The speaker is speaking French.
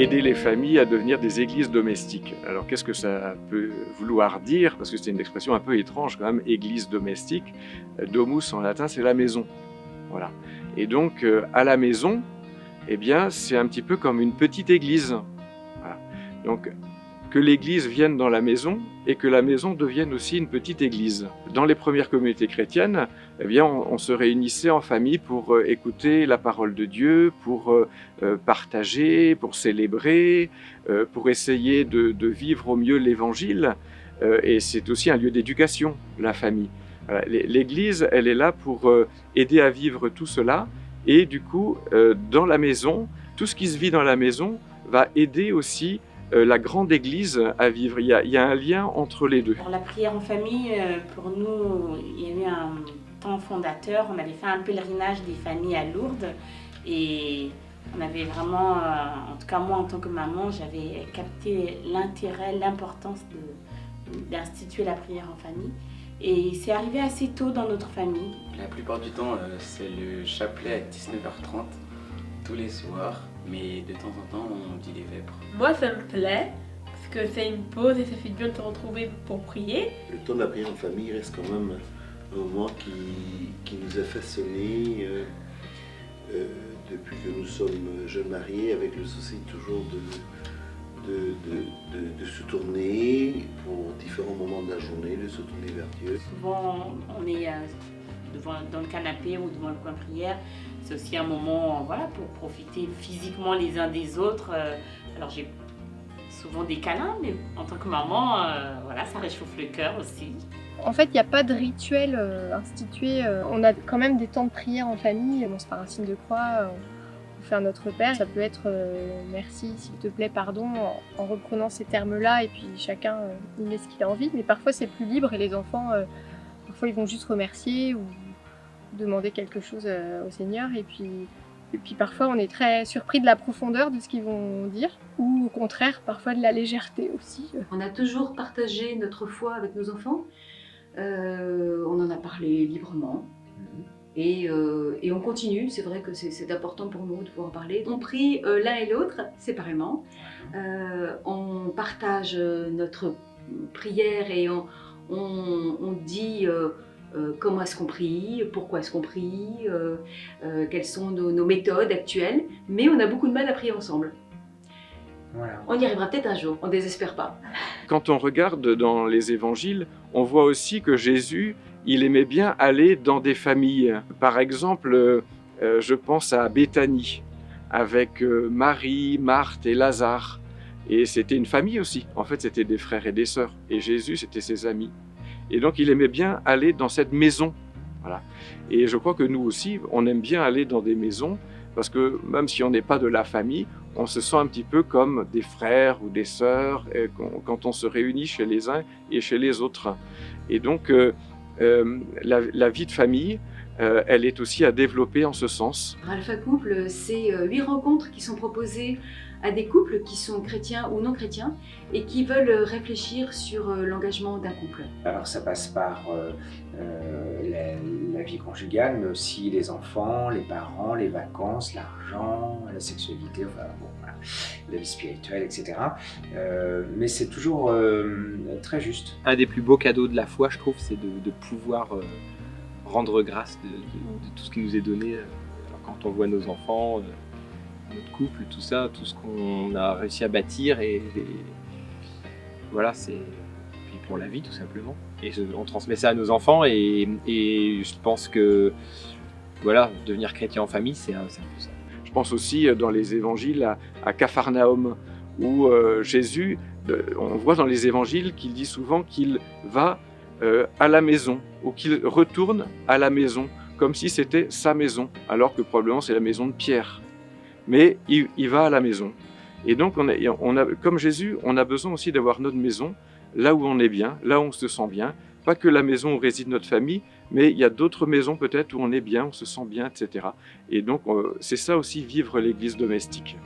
aider les familles à devenir des églises domestiques. Alors qu'est-ce que ça peut vouloir dire? Parce que c'est une expression un peu étrange quand même, église domestique. Domus en latin, c'est la maison. Voilà. Et donc à la maison, eh bien, c'est un petit peu comme une petite église. Voilà. Donc que l'église vienne dans la maison et que la maison devienne aussi une petite église. Dans les premières communautés chrétiennes, eh bien, on se réunissait en famille pour écouter la parole de Dieu, pour partager, pour célébrer, pour essayer de vivre au mieux l'évangile. Et c'est aussi un lieu d'éducation, la famille. Voilà. L'église, elle est là pour aider à vivre tout cela. Et du coup, dans la maison, tout ce qui se vit dans la maison va aider aussi la grande église à vivre. Il y a un lien entre les deux. Pour la prière en famille, pour nous, il y a eu un temps fondateur. On avait fait un pèlerinage des familles à Lourdes et on avait vraiment, en tout cas moi en tant que maman, j'avais capté l'intérêt, l'importance d'instituer la prière en famille. Et c'est arrivé assez tôt dans notre famille. La plupart du temps, c'est le chapelet à 19h30 tous les soirs. Mais de temps en temps, on dit les vêpres. Moi, ça me plaît, parce que c'est une pause et ça fait bien de se retrouver pour prier. Le temps de la prière en famille reste quand même un moment qui nous a façonné depuis que nous sommes jeunes mariés, avec le souci toujours de se tourner pour différents moments de la journée, de se tourner vers Dieu. Souvent, on est dans le canapé ou devant le coin prière. C'est aussi un moment voilà, pour profiter physiquement les uns des autres. Alors j'ai souvent des câlins, mais en tant que maman, voilà, ça réchauffe le cœur aussi. En fait, il n'y a pas de rituel institué. On a quand même des temps de prière en famille. On se fait un signe de croix, on fait un Notre Père. Ça peut être merci, s'il te plaît, pardon, en reprenant ces termes-là. Et puis chacun y met ce qu'il a envie. Mais parfois, c'est plus libre et les enfants, parfois, ils vont juste remercier ou demander quelque chose au Seigneur. Et puis parfois, on est très surpris de la profondeur de ce qu'ils vont dire. Ou au contraire, parfois de la légèreté aussi. On a toujours partagé notre foi avec nos enfants. On en a parlé librement. Et on continue, c'est vrai que c'est important pour nous de pouvoir en parler. On prie l'un et l'autre séparément. On partage notre prière et on dit comment est-ce qu'on prie, pourquoi est-ce qu'on prie, quelles sont nos méthodes actuelles. Mais on a beaucoup de mal à prier ensemble. Voilà. On y arrivera peut-être un jour, on ne désespère pas. Quand on regarde dans les évangiles, on voit aussi que Jésus, il aimait bien aller dans des familles. Par exemple, je pense à Béthanie, avec Marie, Marthe et Lazare. Et c'était une famille aussi. En fait, c'était des frères et des sœurs. Et Jésus, c'était ses amis. Et donc, il aimait bien aller dans cette maison. Voilà. Et je crois que nous aussi, on aime bien aller dans des maisons, parce que même si on n'est pas de la famille, on se sent un petit peu comme des frères ou des sœurs quand on se réunit chez les uns et chez les autres. Et donc, la vie de famille, elle est aussi à développer en ce sens. Alpha Couple, c'est 8 rencontres qui sont proposées à des couples qui sont chrétiens ou non chrétiens et qui veulent réfléchir sur l'engagement d'un couple. Alors ça passe par la vie conjugale, mais aussi les enfants, les parents, les vacances, l'argent, la sexualité, enfin bon, voilà, la vie spirituelle, etc. Mais c'est toujours très juste. Un des plus beaux cadeaux de la foi, je trouve, c'est de pouvoir rendre grâce de tout ce qui nous est donné. Alors, quand on voit nos enfants, notre couple, tout ça, tout ce qu'on a réussi à bâtir et voilà, c'est puis pour la vie tout simplement. Et on transmet ça à nos enfants et je pense que voilà, devenir chrétien en famille, c'est un peu ça. Je pense aussi dans les évangiles à Capharnaüm, où Jésus, on voit dans les évangiles qu'il dit souvent qu'il va à la maison, ou qu'il retourne à la maison, comme si c'était sa maison, alors que probablement c'est la maison de Pierre. Mais il va à la maison. Et donc, comme Jésus, on a besoin aussi d'avoir notre maison, là où on est bien, là où on se sent bien. Pas que la maison où réside notre famille, mais il y a d'autres maisons peut-être où on est bien, on se sent bien, etc. Et donc, c'est ça aussi, vivre l'Église domestique.